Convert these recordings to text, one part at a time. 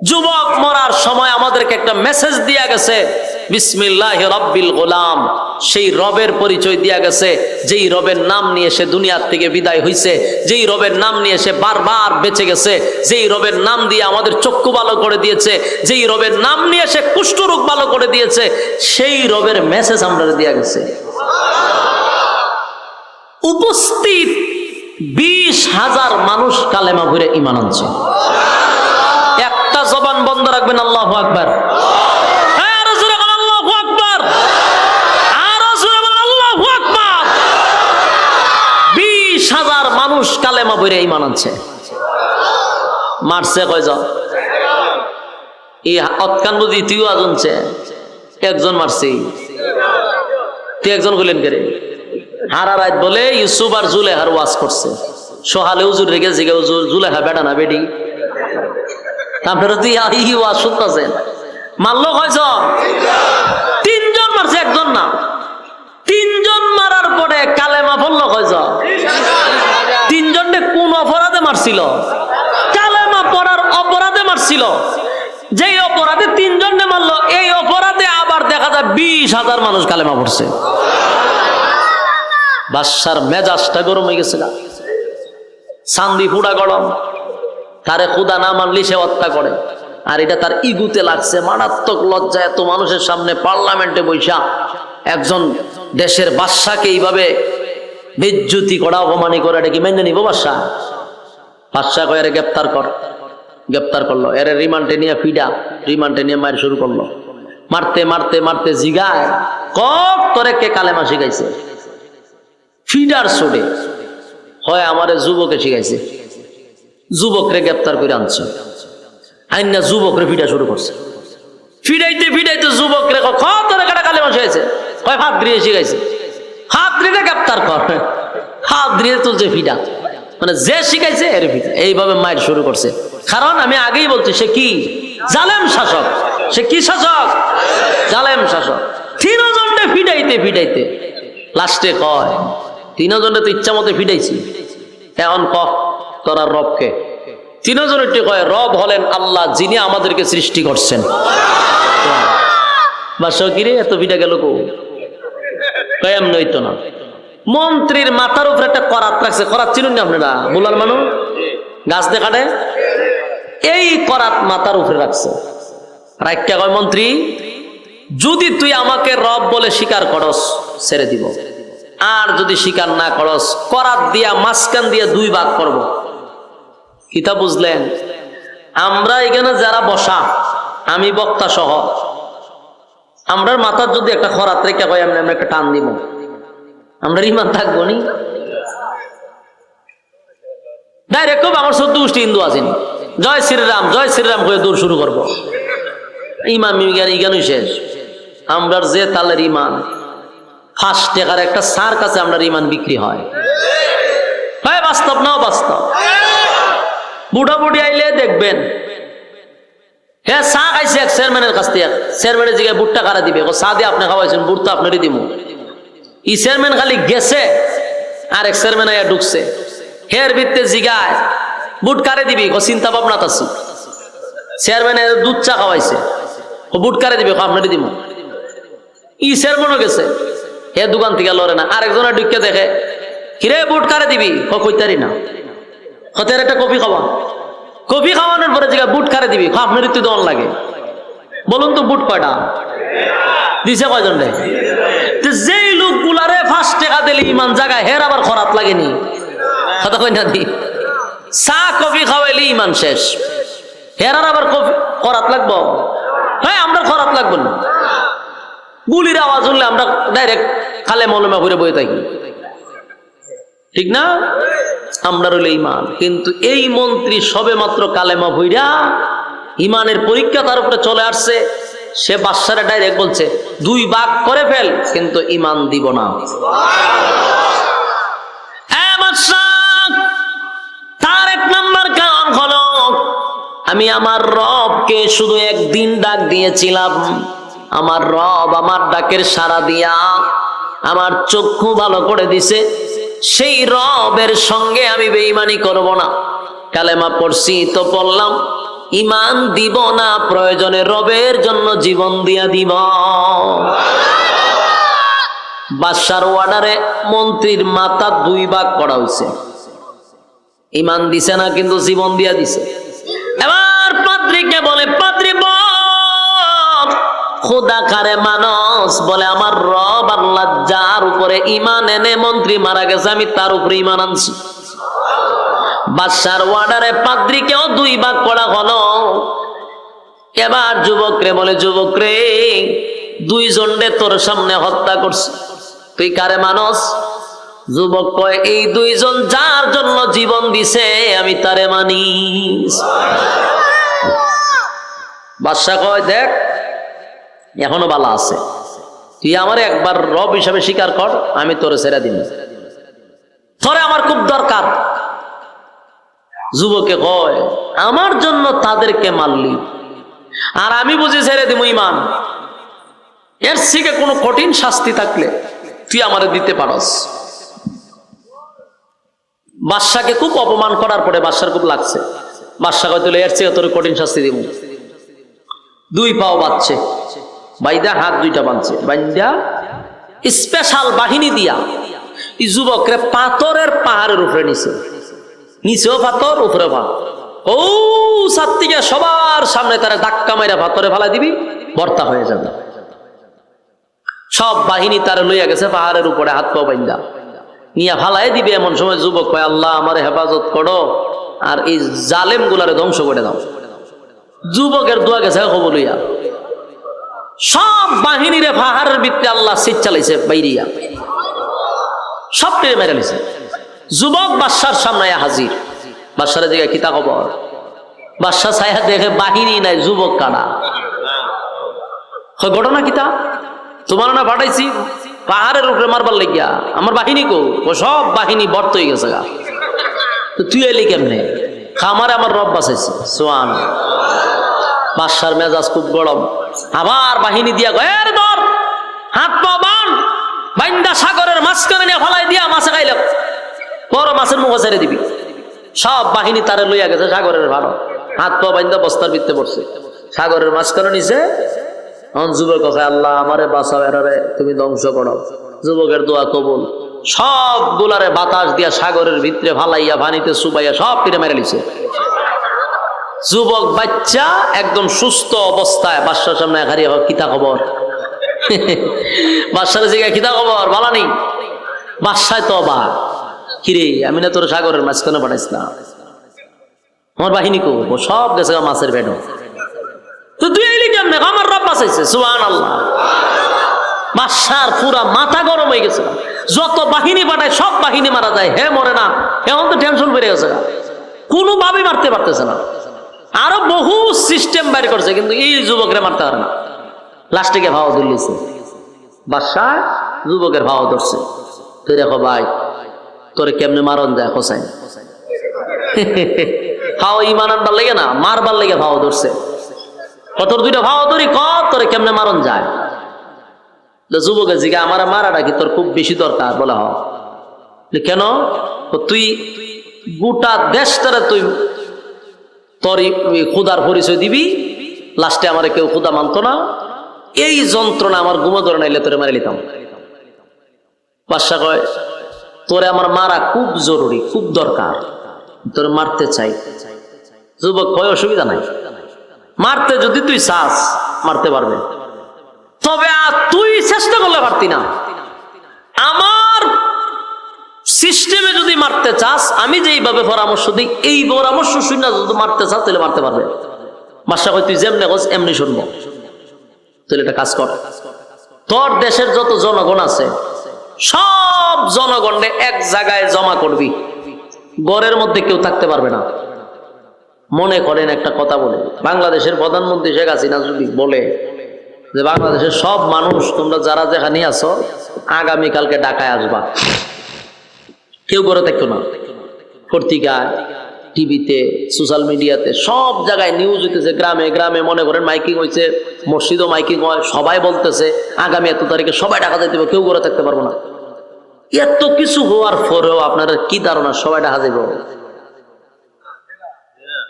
যুবক মরার সময় আমাদেরকে একটা মেসেজ দিয়া গেছে, বিসমিল্লাহি রাব্বিল গোলাম। সেই রবের পরিচয় দিয়া গেছে, যেই রবের নাম নিয়ে সে দুনিয়ার থেকে বিদায় হইছে, যেই রবের নাম নিয়ে সে বারবার বেঁচে গেছে, যেই রবের নাম দিয়ে আমাদের চক্ষু ভালো করে দিয়েছে, যেই রবের নাম নিয়ে সে কুষ্ঠরোগ ভালো করে দিয়েছে, সেই রবের মেসেজ আমরা দিয়া গেছে। উপস্থিত 20,000 মানুষ কালেমা পড়ে ঈমান আনছে। একটা জবান বন্ধ রাখবেন, আল্লাহু আকবার। আরো জোরে বলেন আল্লাহু আকবার, আরো জোরে বলেন আল্লাহু আকবার। 20,000 মানুষ কালেমা পড়ে ঈমান আনছে। মারছে কয়জন? এই অতকান বুঝি তুইও আজনছে একজন মারছি, তুই একজন বললেন কে রে? হারা রাত বলে ইউসুফ আর জুলেহার ওয়াজ করছে। সোহালে হুজুর রেখে জিগে হুজুর জুলেহা বেটা না বেডি, আপনারা তুই ই ওয়াজ শুনতেছেন। মারলো কয়জন? 3 জন মারছে, একজন না। 3 জন মারার পরে কালেমা পড়লো কয়জন? 3 জনকে কোন অপরাধে মারছিল? কালেমা পড়ার অপরাধে মারছিল। যেই অপরাধে 3 জনকে মারলো, এই অপরাধে আবার দেখা যায় 20,000 মানুষ কালেমা পড়ছে। বাদশার মেজাজটা গরম হয়ে গেছে, চান্দি পুড়া গরম। তারে খুদা না মানলি সে হত্যা করে, আর এটা তার ইগুতে লাগছে। মারাত্মক লজ্জা, এত মানুষের সামনে পার্লামেন্টে বৈশা একজন দেশের বাদশাকে এইভাবে বেজ্জতি করা, অপমানি করে, এটা কি মেনে নিব বাদশা? বাদশা কয় এর গ্রেপ্তার কর। গ্রেপ্তার করলো, এর রিমান্ডে নিয়ে ফিডা, রিমান্ডে নিয়ে মায়ের শুরু করলো। মারতে মারতে মারতে জিগায়, কক তোরে কে কালেমা শিখাইছে? ফিডার ছুটে হয় আমারে যুবকে শিখাইছে। যুবকরে গ্রেপ্তার করে আনছে, আইনা যুবকরে ফিডা শুরু করছে। ফিডাইতে ফিডাইতে যুবকরে তোরে কাটা কালেমা শিখাইছে, হয় হাত দিয়ে শিখাইছে। হাত দিয়ে গ্রেপ্তার কর, হাত দিয়ে তুলছে ফিডা, মানে যে শিখাইছে এর ফিডা। এইভাবে মায়ের শুরু করছে। কারণ আমি আগেই বলছি, সে কি জালেম শাসক। সে কি শাসক? জালেম শাসক। 3 জনকে ফিডাইতে ফিডাইতে লাস্টে কয়, 3 জনে তো ইচ্ছা মতো ফিডাইছি, এখন ক তোরা রবকে। 3 জনের কয় রব হলেন আল্লাহ, যিনি আমাদেরকে সৃষ্টি করছেন। বাসকিরে এত ফিডা গেল কো? কয়াম নইতো না। মন্ত্রীর মাথার উপরে একটা করাত রাখছে। করাত চিনুন না আপনারা? বুলার মানুষ গাছ দেখাটে, এই করাত মাথার উপরে রাখছে। রাখতে কয় মন্ত্রী, যদি তুই আমাকে রব বলে স্বীকার করস ছেড়ে দিব, আর যদি স্বীকার না করস করাত দিয়া মাঝখান দিয়ে 2 ভাগ করব। কিতা বুঝলেন? আমরা এখানে যারা বসা, আমি বক্তা সহ, আমরার মাথার যদি একটা খরাত রেখে কয় আমরা একটা টান দিব, আমরা ইমান থাকবো নি? ডাইরেক্ট আমার 14 গোষ্ঠী হিন্দু আছেন, জয় শ্রীরাম হয়ে দূর শুরু করবো। ইমান ইগানই শেষ। আমরার যে তালের ইমান, 5 টাকার একটা সার কাছে আমরা ইমান বিক্রি হয়। বাস্তব নাও বাস্তব। বুড়া বুড়ি আইলে দেখবেন, হ্যাঁ চা খাইছে এক চেয়ারম্যানের কাছ থেকে, চেয়ারম্যানের জিগায় বুটটা কারা দিবে? চা দিয়ে আপনি খাওয়াইছেন, বুট তো আপনারই দিব। ই চেয়ারম্যান খালি গেছে, আর এক চেয়ারম্যান আইয়া ঢুকছে, হের ভিত্তে জিগায় বুট কারে দিবি? চিন্তা ভাবনা আছি। চেয়ারম্যানের দুধ চা খাওয়াইছে, বুট কারে দিবে? আপনারই দিব। ই চেয়ারম্যানও গেছে, হে দোকান থেকে লড়ে না। আরেকজনের ঢুকে দেখে, কিরে বুট কারে দিবি? কইতারি না। হতের একটা কফি খাওয়া, কফি খাওয়ানোর পরে জিগা বুট কারে দিবি? আপনারই তো দন লাগে। বলুন তো বুট কয়টা দিছে? কয়জন রে? যেই লোকগুলারে 5 টাকা দিলে ইমান জায়গায়, হের আবার খরাত লাগেনি? কথা কই না দি? চা কফি খাওয়াইলে ইমান শেষ, হেরার আবার কফি খরাত লাগবো? হ্যাঁ আমরা খরাত লাগবো না। গুলির আওয়াজ শুনলে আমরা ডাইরেক্ট খালে মলমা ঘুরে বয়ে থাকি, ঠিক না? আমরা রইল ইমান। কিন্তু এই মন্ত্রী সবে মাত্র কালেমা ভইরা ইমানের পরীক্ষা তার উপরে চলে আসছে, সে বাদশারে ডাইরেক্ট বলছে 2 ভাগ করে ফেল, কিন্তু ইমান দিব না। তার 1 নাম্বার কারণ হলো, আমি আমার রবকে শুধু একদিন ডাক দিয়েছিলাম, আমার রব আমার ডাকের সাড়া দিয়া আমার চক্ষু ভালো করে দিছে, সেই রবের সঙ্গে আমি বেঈমানি করব না। কালেমা পড়ছি তো পড়লাম, ইমান দিব না, প্রয়োজনে রবের জন্য জীবন দিয়া দিব। বাদশার অর্ডারে মন্ত্রীর মাথা 2 ভাগ করা হয়েছে। ইমান দিছে না, কিন্তু জীবন দিয়া দিছে। এবার পাদ্রীকে বলে, পাদ্রী খোদা কারে মানুষ বলে, আমার রব আল্লাহ যার উপরে ইমান এনে মন্ত্রী মারা গেছে, আমি তার উপরে ইমান আনছি। বাদশার অর্ডারে পাদ্রীকেও 2 ভাগ করা হলো। এবার যুবকরে বলে, যুবক রে, 2 জনরে তোর সামনে হত্যা করছে, তুই কারে মানুষ? যুবক কয়, এই 2 জন যার জন্য জীবন দিছে আমি তারে মানি। বাদশা কয়, দেখ এখনো বালা আছে, তুই আমার একবার রব হিসাবে স্বীকার কর, আমি তোরে ছেড়ে দিন, তোরে আমার খুব দরকার। যুবকে কয়, আমার জন্য তাদেরকে মারলি আর আমি বুঝি ছেড়ে দিব ইমান? এর থেকে কোনো কঠিন শাস্তি থাকলে তুই আমারে দিতে পারস। বাদশাকে খুব অপমান করার পরে বাদশার খুব লাগছে। বাদশা কয়, তুই এর থেকে তোর কঠিন শাস্তি দিব। 2 পাও বাঁধছে, বাইদা হাত 2টা বাঁধছে, বাইদা স্পেশাল বাহিনী দিয়া এই যুবকরে পাথরের পাহাড়ের উপরে নিছে, নিচেও পাথর উপরে পাথর। ও সাত্তিকে সবার সামনে তারা ধাক্কা মাইরা পাথরে ফালাই দিবি, ভর্তা হয়ে যাবে। সব বাহিনী তারা লইয়া গেছে পাহাড়ের উপরে, হাত পা বাইন্দা নিয়া ফালাই দিবে। এমন সময় যুবক কয়, আল্লাহ আমারে হেফাজত করো আর এই জালেম গুলারে ধ্বংস করে দাও। যুবকের দোয়া গেছে খবর লইয়া, সব বাহিনীরে পাহাড়ের ভিতরে আল্লাহ সিট চালাইছে, বাইরিয়া সব টেনে মেরে নিছে। যুবক বাদশার সামনে হাজির। বাদশার দিকে কিতা খবর? বাদশা ছায়া দেখে বাহিনী নাই, যুবক কারা। ঘটনা কিতা? তোমার না পাঠাইছি পাহাড়ের উপরে মারবার লাগিয়া, আমার বাহিনী কো? ও সব বাহিনী বর্ত হয়ে গেছে গা। তো তুই এলি কেমনে? খামারে আমার রব বাঁচাইছে। সোয়ান। বাদশার মেজাজ খুব গরম, আবার বাহিনী দিয়া গয়ের ধর, হাত পা বান, বাইন্দা সাগরের মাঝখানে নিয়ে ফলাই দিয়া মাছে খাইল, বড় মাছের মুখে ছেড়ে দিবি। সব বাহিনী তারে লইয়া গেছে সাগরের ভালো, হাত পা বাইন্দা বস্তার ভিতরে পড়ছে, সাগরের মাঝখানে নিছে। এখন যুবক কথা, আল্লাহ আমারে বাঁচাও, এরারে তুমি ধ্বংস করো। যুবকের দোয়া কবুল। সব গুলারে বাতাস দিয়া সাগরের ভিতরে ফালাইয়া পানিতে চুবাইয়া সব তীরে মেরে লিছে। যুবক বাচ্চা একদম সুস্থ অবস্থায় বাদশার সামনে হারিয়ে, কিতা খবর? বাদশার জায়গায় কিতা খবর বলা নেই। বাদশায় তো অবাক, কিরে আমি না তোর সাগরের মাঝখানে পাঠাইস না, আমার বাহিনী কো? সব গেছে মাছের পেট। তো তুই এলি কেমনে? আমার রব বাঁচাইছে। সুবহানাল্লাহ। বাদশার পুরা মাথা গরম হয়ে গেছে। যত বাহিনী পাঠায় সব বাহিনী মারা যায়, হে মরে না। এখন তো টেনশন বেড়ে গেছে, কোনোভাবেই মারতে পারতেছে না। আরো বহু সিস্টেম বাইর করছে, কিন্তু এই যুবকরে মারতে পারে না। লাস্টে গিয়ে ভাও ধরলিছে বাদশা, যুবকের ভাও ধরছে। তুই দেখো ভাই, তোরে কেমনে মারন যায় হোসাইন। ভাও ইমান আনবার লেগে না, মারবার লেগে ভাও ধরছে। তোর 2টা ভাও ধরি, তোরে কেমনে মারন যায়। যুবকের জিগা, আমার মারাটা কি তোর খুব বেশি দরকার? বলা হ। কেন? তুই গোটা দেশটারে তুই তোর খুদার পরিচয় দিবি, লাস্টে আমার কেউ খুদা মানতো না, এই যন্ত্রণা আমার ঘুমো ধরে নাইলে তোরে মারি লিতাম। বাদশা কয়, তোরে আমার মারা খুব জরুরি, খুব দরকার, তোরে মারতে চাই। যুবক কয়, অসুবিধা নাই, মারতে যদি তুই চাস মারতে পারবে, তবে তুই চেষ্টা করলে পারতি না। আমার সিস্টেমে যদি মারতে চাস, আমি যেইভাবে পরামর্শ দিই, এই পরামর্শ শুনে যদি মারতে চাস তাহলে মারতে পারবে। বাদশা কয়, তুই যেমনি কস এমনি শুনবো, তাহলে একটা কাজ কর, তোর দেশের যত জনগণ আছে সব জনগণে এক জায়গায় জমা করবি, ঘরের মধ্যে কেউ থাকতে পারবে না। মনে করেন একটা কথা বলে, বাংলাদেশের প্রধানমন্ত্রী শেখ হাসিনা যদি বলে যে বাংলাদেশের সব মানুষ তোমরা যারা যেখানে আছো আগামীকালকে ঢাকায় আসবা, কেউ ঘরে থাকতো না। পত্রিকায়, টিভিতে, সোশ্যাল মিডিয়াতে সব জায়গায় নিউজ হইতেছে, গ্রামে গ্রামে মনে করেন মাইকিং হয়েছে, মসজিদও মাইকিং হয়, সবাই বলতেছে আগামী এত তারিখে সবাই ঢাকা যাইতে হবে, কেউ ঘরে থাকতে পারবো না। এত কিছু হওয়ার পরেও আপনারা কি ধারণা সবাই ঢাকা যাইব?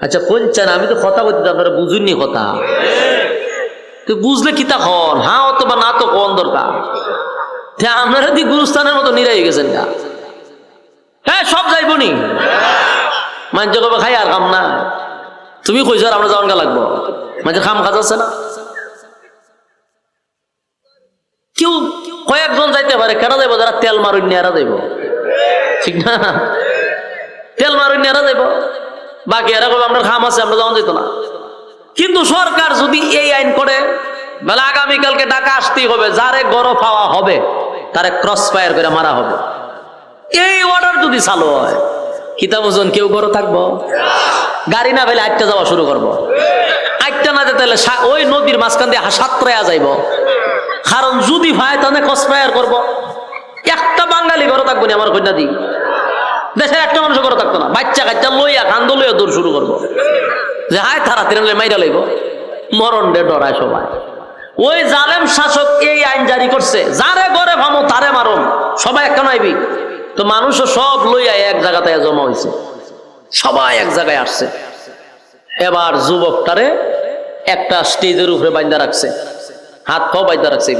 আচ্ছা কোনছেন, আমি তো কথা বলতে আপনারা বুঝুননি কথা, তো বুঝলে কি তা হন, হ্যাঁ অথবা না তো কোন দরকার। আপনারা দি গুরুস্থানের মতো নিরাই গেছেন গা, হ্যাঁ সব যাইব নি মানুষ কবে খাই আর খাম না, তুমি কইছো আর আমরা যাওয়ান গা লাগবো, মানুষ খাম খাজ আছে না। কেউ কয়েকজন যাইতে পারে, কেন যাইব, যারা তেল মারুন এরা যাইব, ঠিক না, তেল মারুন এরা যাইব, বাকি এরা কবে আমরা খাম আছে আমরা যাওয়া যেত না। কিন্তু সরকার যদি এই আইন করে, বলে আগামীকালকে ঢাকা আসতেই হবে, যারে গড় পাওয়া হবে তারে ক্রস ফায়ার করে মারা হবে, এই অর্ডার যদি চালু হয়, কিতাব ওজন কেউ গড় থাকবো, গাড়ি না পেলে আটটা যাওয়া শুরু করবো, আটটা না যেতে ওই নদীর মাঝখান দিয়ে সাঁতরাইয়া যাইব, কারণ যদি ভাই তাহলে ক্রস ফায়ার করবো। একটা বাঙালি গড় থাকবো না আমার কন্যা দি, দেশের একটা মানুষ গড় থাকতো না, বাচ্চা কাচ্চা লইয়া কান্দ লইয়া দৌড় শুরু করবো, যে হায় তারা তিরালে মাইরা লইব, মরণ ডে ডরায় সবাই। ওই জালেম শাসক এই আইন জারি করছে, যারে গড়ে ভামো তারে মারুন, সবাই একটা নাইবি, তো মানুষও সব লইয়া এক জায়গাতে জমা হয়েছে, সবাই এক জায়গায় আসছে। এবার যুবকটারে একটা স্টেজের উপরে বাইন্দা রাখছে, হাত পাও বাইন্দা রাখছে।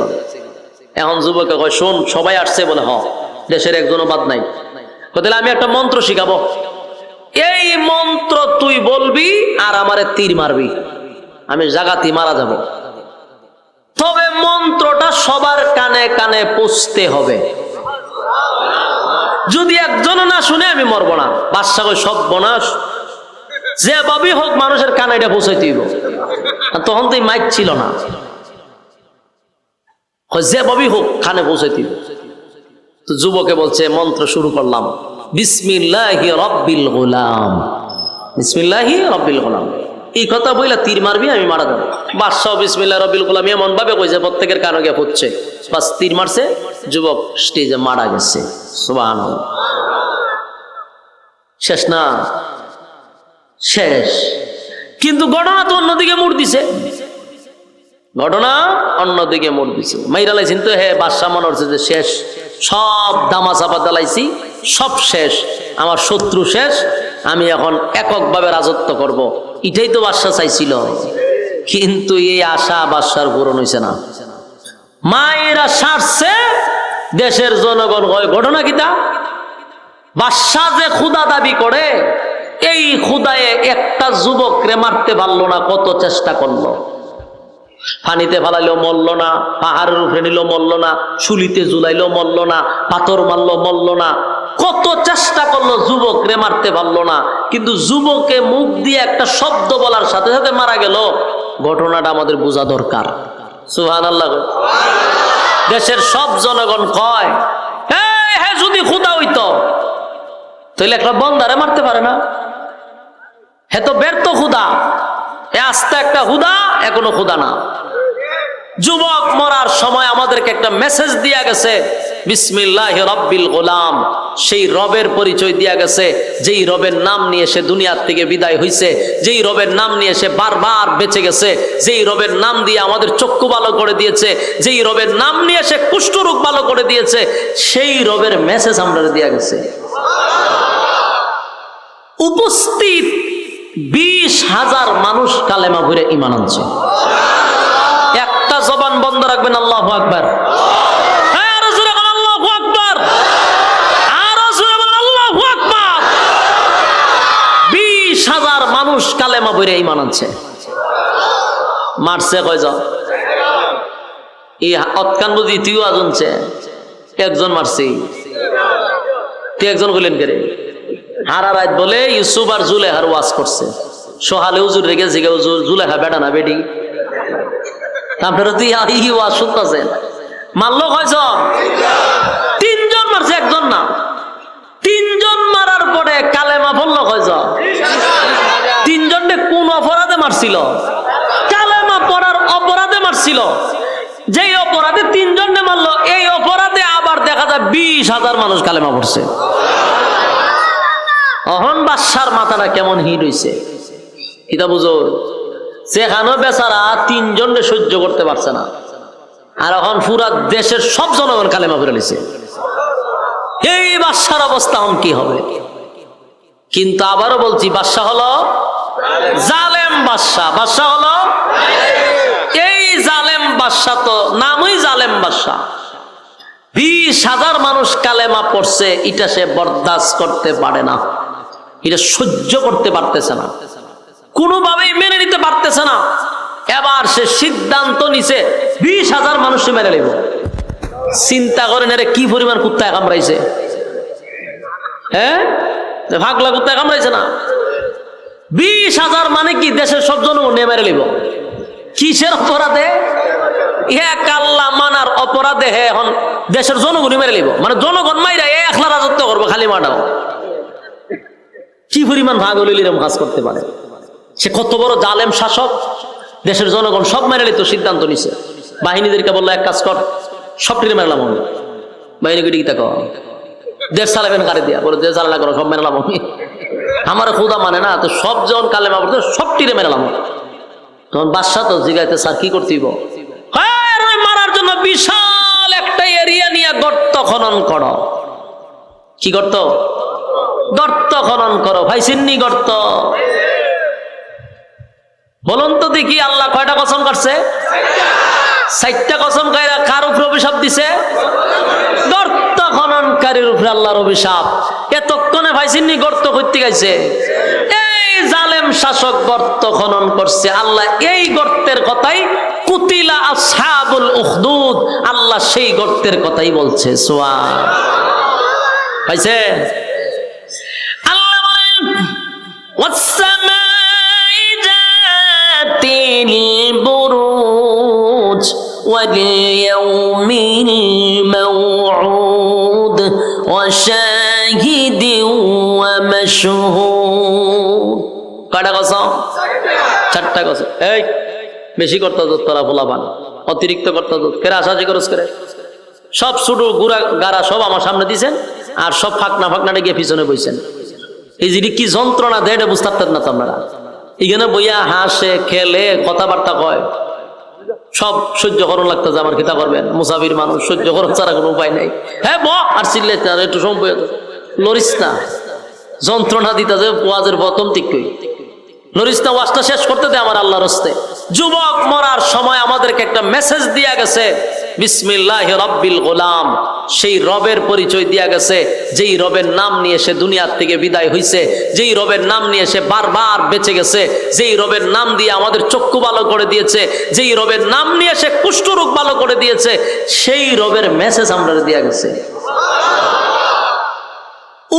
এখন যুবকে কয় শোন, সবাই আসছে বলে, হ দেশের একজনও বাদ নাই, তাহলে আমি একটা মন্ত্র শিখাবো, এই মন্ত্র তুই বলবি আর আমারে তীর মারবি, আমি জাগাতি মারা যাব, তবে মন্ত্রটা সবার কানে কানে পৌঁছতে হবে, যদি একজন না শুনে আমি মরবো না। বাদশা কই সব বনাস, যে ভাবেই হোক মানুষের কানে এটা পৌঁছাইতে হইব, তখন তো মাইক ছিল না, যে ভাবেই হোক কানে পৌঁছাইতে হইব। তো যুবকে বলছে মন্ত্র শুরু করলাম, বিসমিল্লাহি রাব্বিল গোলাম, বিসমিল্লাহি রাব্বিল গোলাম, এই কথা বইলা তীর মারবি আমি মারা যাবো। বাদশাহ বিসমিল্লাহ রাব্বিল গোলাম এমন ভাবে কইছে প্রত্যেকের কানে গিয়ে পড়ছে, বাস তীর মারছে, যুবক স্টেজে মারা গেছে। সুবহানাল্লাহ, শেষ না, শেষ। কিন্তু ঘটনা তো অন্যদিকে মোড় দিছে, ঘটনা অন্যদিকে মোড় দিছে, মাইরা লাইছেন তো, হ্যাঁ বাদশাহ মনে হচ্ছে যে শেষ, সব দামা চাপা দালাইছি, সব শেষ, আমার শত্রু শেষ, আমি এখন এককভাবে রাজত্ব করব, এটাই তো বাদশা চাইছিল। কিন্তু এই আশা বাদশার পূরণ হয়েছে না, মায়েরা সারছে, দেশের জনগণ হয় ঘটনা কিতা, বাদশা যে খুদা দাবি করে, এই খুদায়ে একটা যুবকরে মারতে পারলো না, কত চেষ্টা করলো, পানিতে ফালাইলো মরল না, পাহাড়ের উপরে নিল মরল না, শুলিতে ঝুলাইলো মরল না, পাথর মারলো মরল না, কত চেষ্টা করলো, যুবক রে মারতে পারলো না। কিন্তু যুবকে মুখ দিয়ে একটা শব্দ বলার সাথে সাথে মারা গেল, ঘটনাটা আমাদের বোঝা দরকার। সুবহানাল্লাহ। দেশের সব জনগণ কয়, হ্যাঁ যদি খুদা হইতো তাহলে একটা বন্দারে মারতে পারে না, হে তো ব্যর্থ খুদা, এ আস্তে একটা খুদা, এখনো খুদা না। যুবক মরার সময় আমাদেরকে একটা মেসেজ দিয়া গেছে, বিসমিল্লাহি রাব্বিল গোলাম, সেই রবের পরিচয় দিয়া গেছে, যেই রবের নাম নিয়ে সে দুনিয়ার থেকে বিদায় হইছে, যেই রবের নাম নিয়ে সে বারবার বেঁচে গেছে, যেই রবের নাম দিয়ে আমাদের চক্ষু ভালো করে দিয়েছে, যেই রবের নাম নিয়ে সে কুষ্ঠরোগ ভালো করে দিয়েছে, সেই রবের মেসেজ আমরা দিয়া গেছে। উপস্থিত 20,000 মানুষ কালেমা পড়ে ঈমান আনছে। একটা জবান বন্ধ রাখবেন, আল্লাহু আকবার। আরো জোরে বলেন আল্লাহু আকবার, আরো জোরে বলেন আল্লাহু আকবার। 20,000 মানুষ কালেমা পড়ে ঈমান আনছে। মারছে কয়জন? এই অতকান বুঝি তুইও আজনছে, একজন মারছে, তুই একজন কইলেন কে রে? হারা রাত বলে ইউসুফ আর জুলেখার ওয়াজ করছে, সহালে হুজুর রেখে জিগে হুজুর জুলেখা বেটা না বেটি, আপনারা তুই ওয়াজ শুনতেছেন। মারলো কয়জন? 3 জন মারছে, একজন না। 3 জন মারার পরে কালেমা পড়লো কয়জন? 3 জনে কোন অপরাধে মারছিল? কালেমা পড়ার অপরাধে মারছিল। যেই অপরাধে 3 জনে মারলো, এই অপরাধে আবার দেখা যায় 20,000 মানুষ কালেমা পড়ছে। অহন বাদশার মাথাটা কেমন হিট হইছে, এটা বুঝো। সেখানে বেচারা 3 জনে সহ্য করতে পারছে না, আর এখন পুরা দেশের সব জনগণ কালেমা পড়ে লিছে। এই বাদশার অবস্থা এখন কি হবে? কিন্তু আবারও বলছি, বাদশা হলো জালেম বাদশাহ। বাদশাহ হলো এই জালেম বাদশাহ, তো নামই জালেম বাদশাহ। 20,000 মানুষ কালেমা পড়ছে, এটা সে বরদাস্ত করতে পারে না, এটা সহ্য করতে পারতেছে না, কোনোভাবেই মেনে নিতে পারতেছে না। এবার সে সিদ্ধান্ত নিছে 20,000 মানুষকে মেরে নেব। চিন্তা করেন এর কি পরিমাণ কুত্তায় কামড়াইছে, হ্যাঁ ভাগলা কুত্তায় কামড়াইছে না? 20,000 মানে কি দেশের সব জনগণ নিয়ে মেরে নেব। কিসের অপরাধে? এক আল্লাহ মানার অপরাধে হে এখন দেশের জনগণই মেরে নেব, মানে জনগণ মাইরা একলা রাজত্ব করবো খালি মাটাও। কি পরিমাণ ভাগ হলিল এরকম কাজ করতে পারে? সে কত বড় জালেম শাসক, দেশের জনগণ সব মেরে নিত সিদ্ধান্ত নিছে। বাহিনীদেরকে বললো এক কাজ কর, সব টিরে মেরলাম আমি। বাহিনীকে টিকে থাকো, দেশ চালাবেন কারে দিয়া, বলে দেশ চালানা করো, সব মেরলাম আমি। আমার খুদা মানে না, তো সব যখন কালেমা পড়তো সব টিরে মেরলাম। তখন বাদশা তো জিগাইতে, স্যার কি করতেইব? মারার জন্য বিশাল একটা এরিয়া নিয়ে গর্ত খনন করো। কি গর্ত? গর্ত খনন করো। ভাই সিন্নি গর্ত বলুন তো দেখি, আল্লাহ কয়টা কসম কাটছে? 4টা কসম কায়রা কার উপরে অভিশাপ দিছে? গর্ত খননকারীর উপরে আল্লাহর অভিশাপ। এতক্ষণে ভাই সিন্নি গর্ত করতে গেছে, এই জালেম শাসক গর্ত খনন করছে। আল্লাহ এই গর্তের কথাই কুতিলা আসহাবুল উখদুদ, আল্লাহ সেই গর্তের কথাই বলছে। সুবহান পাইছে? আল্লাহ বলেন ওয়াসসামাই যাতিল বুরুজ ওয়াল ইয়াউমিল মাওউদ ওয়া শাহিদিন ওয়া মাশহুদ। কয়টা কসম? 4টা কসম। এই বেশি করতে দোত তোরা পোলাপান, অতিরিক্ত করতে দোত কেরা আশাজি করস করে সব ছোট গুড়া গাড়া সব আমার সামনে দিছেন, আর সব ফাঁকনাটা গিয়ে পিছনে বইছেন। এই যে কি যন্ত্রণা দেয় এটা বুঝতে পারতেন না তো আপনারা। এখানে বইয়া হাসে খেলে কথাবার্তা কয়, সব সহ্য করণ লাগতেছে। আমার কিতা করবেন, মুসাফির মানুষ, সহ্য করণ ছাড়া কোনো উপায় নাই। হ্যাঁ আর চিল্লাইতে আর একটু সময় লরিস না, যন্ত্রণা দিতে যে ওয়াজের প্রথম দিকই লরিস না, ওয়াজটা শেষ করতে দে আমার আল্লাহর হস্তে। যুবক মরার সময় আমাদেরকে একটা মেসেজ দিয়া গেছে, বিসমিল্লাহি রাব্বিল গোলাম। সেই রবের পরিচয় দিয়া গেছে, যেই রবের নাম নিয়ে সে দুনিয়ার থেকে বিদায় হইছে, যেই রবের নাম নিয়ে সে বারবার বেঁচে গেছে, যেই রবের নাম দিয়ে আমাদের চক্ষু ভালো করে দিয়েছে, যেই রবের নাম নিয়ে সে কুষ্ঠরোগ ভালো করে দিয়েছে, সেই রবের মেসেজ আমরা দিয়া গেছে।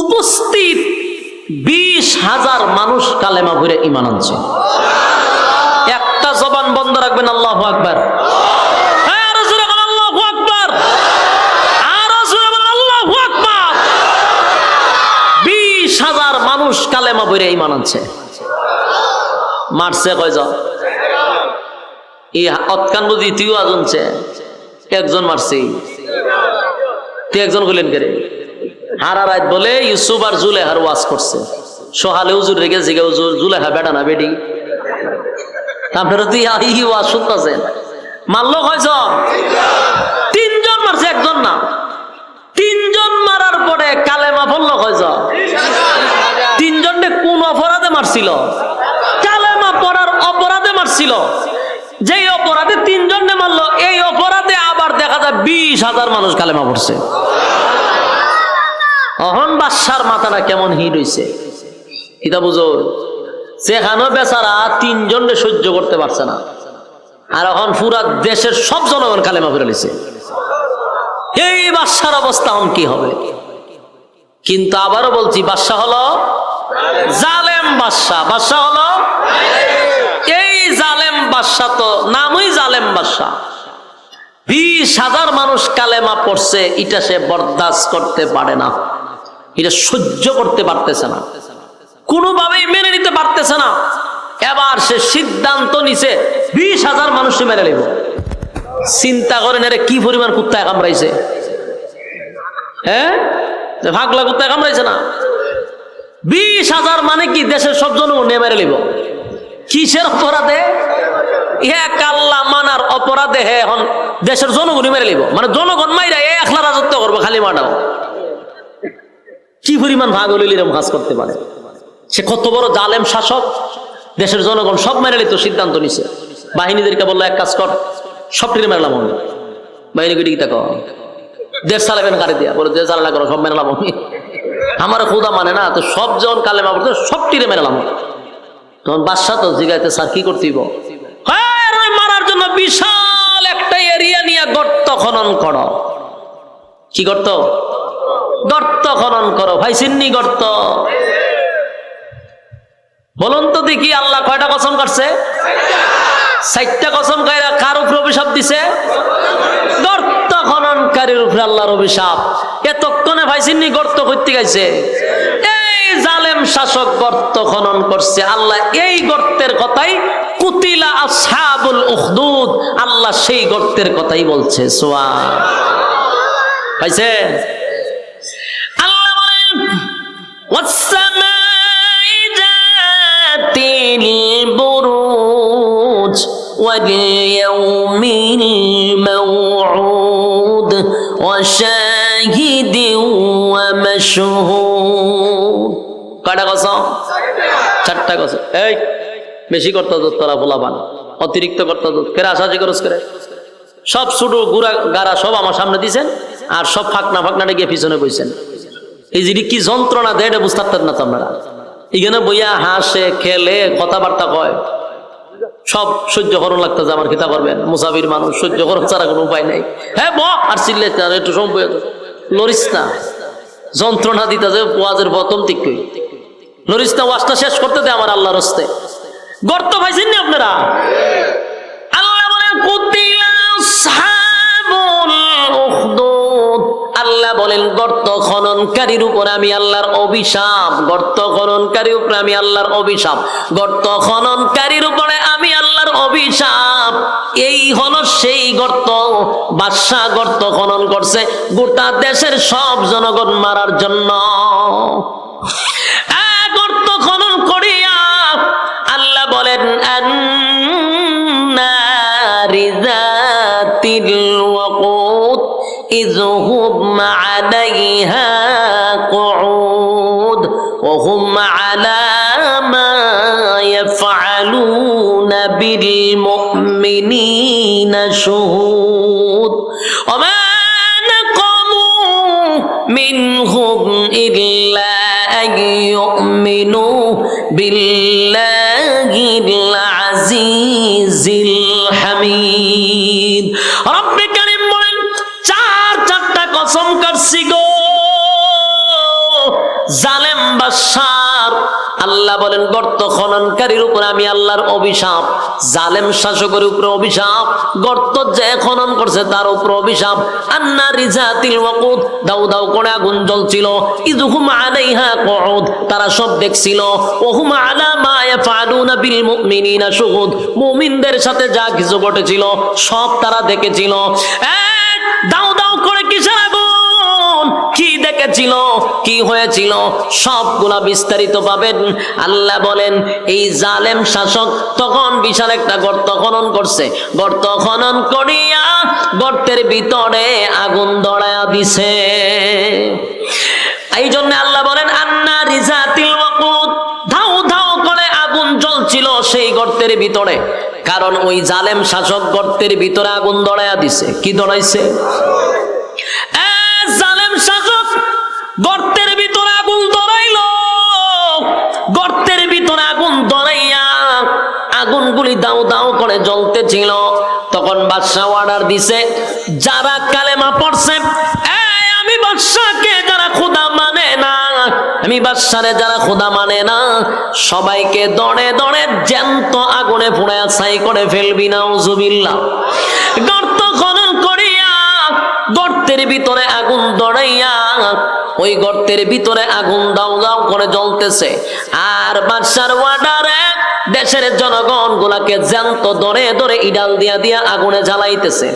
উপস্থিত 20,000 মানুষ কালেমা ভরে ঈমান আনছে। একটা জবান বন্ধ রাখবেন, আল্লাহু আকবার। 20,000 মানুষ কালেমা ভরে ঈমান আনছে। মারছে কয়জন? এই অতকান বুঝি তুইও আজনছে একজন মারছি, তুই একজন হলেন কে রে? হারা রাত বলে ইউসুফ আর জুলেহার ওয়াজ করছে। সহালে হুজুর রেখে জিগে হুজুর জুলেহা বেটা না বেটি? আপনারা তুই ওয়াজ শুনতেছেন। মারলো কয়জন? 3জন মারছে, একজন না। 3জন মারার পরে কালেমা পড়লো কয়জন? 3জনকে কোন অপরাধে মারছিল? কালেমা পড়ার অপরাধে মারছিল। যেই অপরাধে 3জনকে মারলো, এই অপরাধে আবার দেখা যায় 20,000 মানুষ কালেমা পড়ছে। অহন বাদশার মাথাটা কেমন হিট হইছে এটা বুঝো। সেখানে বেচারা 3জনকে সহ্য করতে পারছে না, আর এখন পুরা দেশের সব জনগণ কালেমা পড়ে নিছে। এই বাদশার অবস্থা এখন কি হবে? কিন্তু আবারও বলছি, বাদশা হলো জালেম বাদশা। বাদশা হলো এই জালেম বাদশা, তো নামই জালেম বাদশা। 20,000 মানুষ কালেমা পড়ছে, এটা সে বরদাস্ত করতে পারে না, এটা সহ্য করতে পারতেছে না, কোনোভাবেই মেনে নিতে পারতেছে না। এবার সে সিদ্ধান্ত নিছে 20,000 মানুষকে মেরে নেব। চিন্তা করেন এর কি পরিমাণ কুত্তায় কামড়াইছে, হ্যাঁ ভাগলা কুত্তায় কামড়াইছে না? 20,000 মানে কি দেশের সব জনগণ নিয়ে মেরে নেব। কিসের অপরাধে? এক আল্লাহ মানার অপরাধে হে এখন দেশের জনগণই মেরে নেব, মানে জনগণ মাইরা একলা রাজত্ব করবো খালি মাটাও। কি পরিমাণ ভাগ হলিল এরকম কাজ করতে পারে? সে কত বড় জালেম শাসক, দেশের জনগণ সব মেনে নিত, সিদ্ধান্ত নিছে। বাহিনীদেরকে বললো এক কাজ কর, সব টিরে মেরলাম আমি। বাহিনী কি তা কর, দেশ চালাবেন গাড়ি দিয়া, বলে দেশ চালানা করো, সব মেরলাম আমি। আমার খুদা মানে না, তো সব যখন কালেমা পড়তো সব টিরে মেরলাম। তখন বাদশা তো জিগাইতে, স্যার কি করতেইব? মারার জন্য বিশাল একটা এরিয়া নিয়ে গর্ত খনন করো। কি গর্ত? গর্ত খনন করো। ভাই সিন্নি গর্ত। বলুন তো দেখি, আল্লাহ কয়টা কসম করছে? 4টা কসম কায়রা কার উপরে অভিশাপ দিছে? গর্ত খননকারীর উপরে আল্লাহর অভিশাপ। এতক্ষণে ভাই সিন্নি গর্ত করতে গেছে, এই জালেম শাসক গর্ত খনন করছে। আল্লাহ এই গর্তের কথাই কুতিলা আসহাবুল উখদুদ, আল্লাহ সেই গর্তের কথাই বলছে। সুবহান পাইছে। আল্লাহ বলেন ওয়াসসামাই যাতিল বুরুজ ওয়াল ইয়াউমিল মাউউদ ওয়া শাহিদিন ওয়া মাশহুদ। কয়টা কসম? 4টা কসম। এই বেশি করতে তোরা বলাবান, অতিরিক্ত করতে কেরা আশা করস করে সব ছোট গুড়া গাড়া সব আমার সামনে দিছেন, আর সব ফাঁকনা গিয়ে পিছনে বইছেন। এই যে কি যন্ত্রণা দেয় এটা বুঝতে পারতেন না তো আপনারা। এখানে বইয়া হাসে খেলে কথাবার্তা কয়, সব সহ্য করণ লাগতেছে। আমার কিতা করবেন, মুসাফির মানুষ, সহ্য করণ ছাড়া কোনো উপায় নাই। হ্যাঁ ব আর চিল্লে একটু সময় লরিস না, যন্ত্রণা দিতেছে ওয়াজের প্রথম দিক লরিস না, ওয়াজটা শেষ করতে দে আমার আল্লাহর হস্তে। গর্ত পাইছেন না আপনারা? আল্লাহ বলেন কুতিলা আসহাবুল উখদুদ, আল্লাহ বলেন গর্ত খননকারীর উপর আমি আল্লাহর অভিশাপ। গর্ত খননকারীর উপরে আমি আল্লাহর অভিশাপ। গর্ত খননকারীর উপরে আমি আল্লাহর অভিশাপ। এই হলো সেই গর্ত। বাদশা গর্ত খনন করছে গোটা দেশের সব জনগণ মারার জন্য। গর্ত খনন করিয়া আল্লাহ বলেন আন্নারি যাতিল ওয়াকুদ ইযহুম আলাইহা কুউদ ওয়া হুম আলা মা ইয়াফআলুনা বিল মুমিনিনা শুহুদ ওয়া মা নাকামু মিনহুম ইল্লা আন ইউমিনু বিল্লাহিল আজিজিল হামিদ। রব্বে কারীম বলেন 4টা কসম করছি গো জালেম বাদশার। আল্লাহ বলেন গর্ত খননকারীর উপর আমি আল্লাহর অভিশাপ। জালেম শাসকের উপরে অভিশাপ, গর্ত যে খনন করছে তার উপর অভিশাপ। আন্নারি যাতিল ওয়াকুদ, দাউ দাউ করে আগুন জ্বলছিল। ইযহুম আলাইহা কুউদ, তারা সব দেখছিল। ওয়া হুম আলা মা ইয়াফআলুনা বিল মুমিনিনা শুহুদ, মুমিনদের সাথে যা কিছু ঘটেছিল সব তারা দেখেছিল। দাউ দাউ করে কিসের আগুন, কি দেখেছিল, কি হয়েছিল, সবগুলা বিস্তারিত পাবেন। আল্লাহ বলেন এই জালেম শাসক তখন বিশাল একটা গর্ত খনন করছে। গর্ত খনন করিয়া গর্তের ভিতরে আগুন ধরায়া দিছে। এই জন্য আল্লাহ বলেন আন্নারি যাতিল ওয়াকুদ, ধাউ ধাউ করে আগুন জ্বলছিল সেই গর্তের ভিতরে। কারণ ওই জালেম শাসক গর্তের ভিতরে আগুন ধরায়া দিছে। কি ধরাইছে? জালেম শাসক গর্তের ভিতরে আগুন ধরাইলো। গর্তের ভিতরে আগুন ধরাইয়া আগুনগুলি দাউ দাউ করে জ্বলতেছিল। তখন বাদশা অর্ডার দিছে, যারা কালেমা পড়ছে, আমি বাদশাকে যারা খোদা মানে না, আমি বাদশারে যারা খোদা মানে না, সবাইকে দড়ে দড়ে জ্যান্ত আগুনে পুড়ায়া ছাই করে ফেলবি। নাউজুবিল্লাহ। গর্ত খনন করিয়া গর্তের ভিতরে আগুন ধরাইয়া ওই গর্তের ভিতরে আগুন দাউ দাউ করে জ্বলতেছে। আর বাদশার অর্ডারে দেশের জনগণ গুলাকে জ্যান্ত ধরে ধরে ইডাল দিয়া দিয়া আগুনে জ্বালাইতেছে।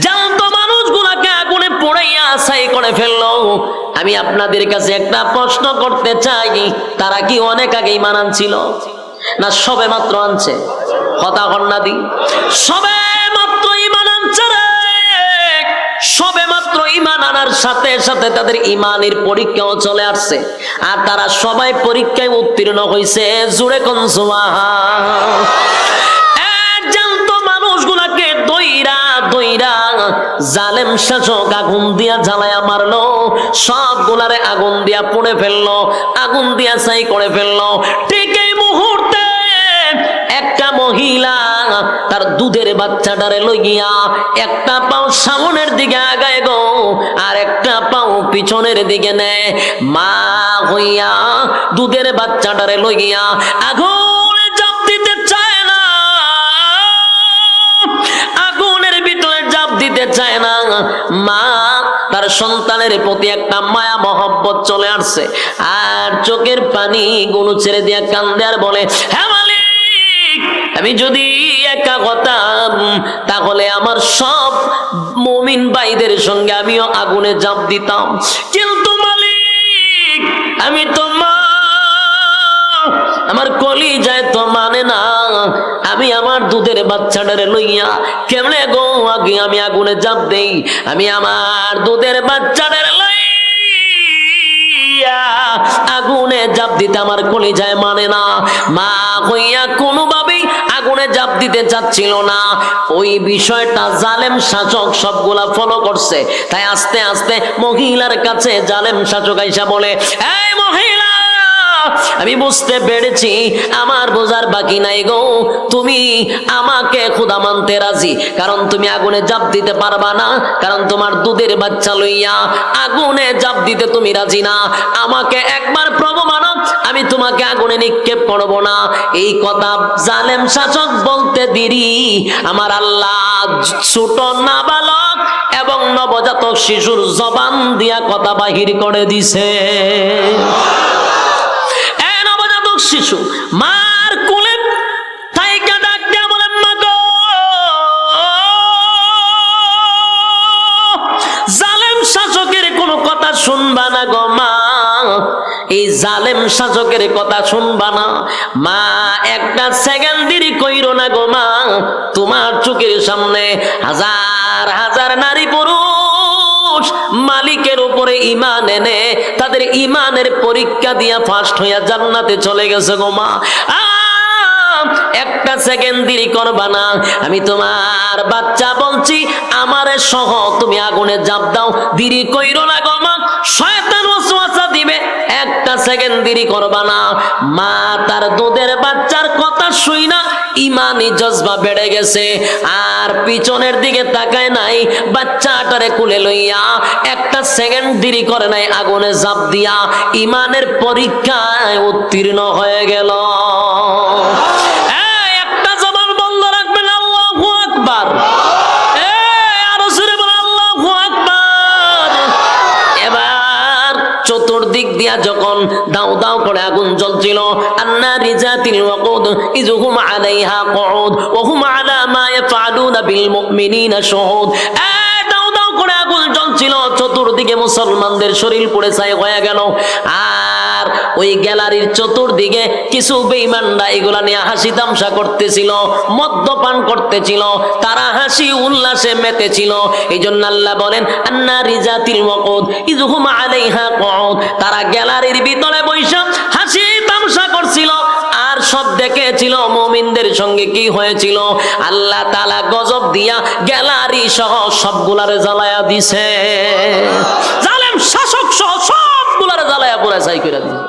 জ্যান্ত মানুষ গুলাকে আগুনে পোড়াইয়া ছাই করে ফেললো। আমি আপনাদের কাছে একটা প্রশ্ন করতে চাই, তারা কি অনেক আগে ঈমান আনছিল না সবে মাত্র আনছে? কথা কন্যা দি, সবে মাত্র ঈমান আনছে রে, সবে মাত্র ঈমান আনার সাথে সাথে তাদের ইমানের পরীক্ষাও চলে আসছে, আর তারা সবাই পরীক্ষায় উত্তীর্ণ হয়েছে। জুড়ে কোন মানুষগুলাকে দইরা দইরা জালেম শাসক আগুন দিয়া জ্বালায়া মারলো, সবগুলারে আগুন দিয়া পুড়ে ফেললো, আগুন দিয়া ছাই করে ফেললো। ঠিক এই মুহূর্তে একটা মহিলা তার দুধের বাচ্চাটারে লইয়া একটা পাও সামনের দিকে আগায় গো, আর একটা পাও পিছনের দিকে নেয়। মা হইয়া দুধের বাচ্চাটারে লইয়া আগুনে জাপ দিতে চায় না, আগুনের ভিতরে জাপ দিতে চায় না। মা তার সন্তানের প্রতি একটা মায়া মহব্বত চলে আসছে, আর চোখের পানি গুলো ছেড়ে দিয়া কান্দে আর বলে, হ্যাঁ মালিক, আমি যদি একা হতাম তাহলে আমার সব মুমিন ভাইদের সঙ্গে আমিও আগুনে ঝাঁপ দিতাম, কিন্তু মালিক আমি তো মা, আমার কলিজায় তো মানে না, আমি আমার দুধের বাচ্চাটারে লইয়া কেমনে গো আগে আমি আগুনে ঝাঁপ দেই? আমি আমার দুধের বাচ্চাটারে লইয়া আগুনে ঝাঁপ দিতে আমার কলিজায় মানে না। মা হইয়া কোনোভাবেই আগুনে ঝাঁপ দিতে চাচ্ছিল না। ওই বিষয়টা জালেম শাসক সবগুলা ফলো করছে, তাই আস্তে আস্তে মহিলার কাছে জালেম শাসক আইসা বলে, এই মহিলা, আমি বুঝতে পেরেছি, আমার বোঝার বাকি নাই গো, তুমি আমাকে খোদা মানতে রাজি, কারণ তুমি আগুনে ঝাঁপ দিতে পারবা না, কারণ তোমার দুধের বাচ্চা লইয়া আগুনে ঝাঁপ দিতে তুমি রাজি না। আমাকে একবার প্রভু মানো, আমি তোমাকে আগুনে নিক্ষেপ করবো না। এই কথা জালেম শাসক বলতে দেরি আমার আল্লাহ ছোট নাবালক এবং নবজাতক শিশুর জবান দিয়া কথা বাহির করে দিছে। শিশু মার কোলে তাইকা ডাক দিয়া বলে, মা গো, জালেম শাসকের কোনো কথা শুনবা না গো মা, এই জালেম শাসকের কথা শুনবা না মা, একটা সেকেন্ড দেরি কইরো না গো মা, তোমার চোখের সামনে হাজার হাজার নারী পুরুষ মালিকের উপরে ঈমান এনে তাদের ঈমানের পরীক্ষা দিয়া ফার্স্ট হইয়া জান্নাতে চলে গেছে গো মা। একটা সেকেন্ড দেরি করবা না, আমি তোমার বাচ্চা বলছি, আমারে সহ তুমি আগুনে ঝাঁপ দাও, দেরি কইরো না গো মা, শয়তান ওয়াসওয়াসা দিবে, একটা সেকেন্ড দেরি করবা না। মা তার দুধের বাচ্চার কথা শুই না ইমানি জজবা বেড়ে গেছে, আর পিছনের দিকে তাকায় নাই, বাচ্চাটারে কুলে লইয়া একটা সেকেন্ড দেরি করে নাই, আগুনে ঝাঁপ দিয়া ইমানের পরীক্ষায় উত্তীর্ণ হয়ে গেল। একটা জবান বন্ধ রাখবেন, আল্লাহু আকবার, আরো জোরে বলেন আল্লাহু আকবার। এবার চতুর্দিক দিয়া যখন দাও দাও করে আগুন জ্বলছিল, আন্নারি যাতিল ওয়াকুদ ইযহুম আলাইহা কুউদ ওয়া হুম আলা মা ইয়াফআলুনা বিল মুমিনিনা শুহুদ। দাও দাও করে আগুন জ্বলছিল, চতুর্দিকে মুসলমানদের শরীর পুড়ে ছাই হয়ে গেল, আর ওই গ্যালারির চতুর্দিকে কিছু বেঈমানরা এগুলা নিয়ে হাসি তামসা করতেছিল, মদ্যপান করতেছিল, তারা হাসি উল্লাসে মেতেছিল। এই জন্য আল্লাহ বলেন, আন্নারি যাতিল ওয়াকুদ ইযহুম আলাইহা কুউদ, তারা গ্যালারির ভিতরে বসে হাসি তামসা করছিল, আর সব দেখেছিল মুমিনদের সঙ্গে কি হয়েছিল। আল্লাহ তাআলা গজব দিয়া গ্যালারি সহ সবগুলারে জ্বালায়া দিছে, জালেম শাসক সহ সবগুলারে জ্বালায়া পুরা ছাই করে দিছে।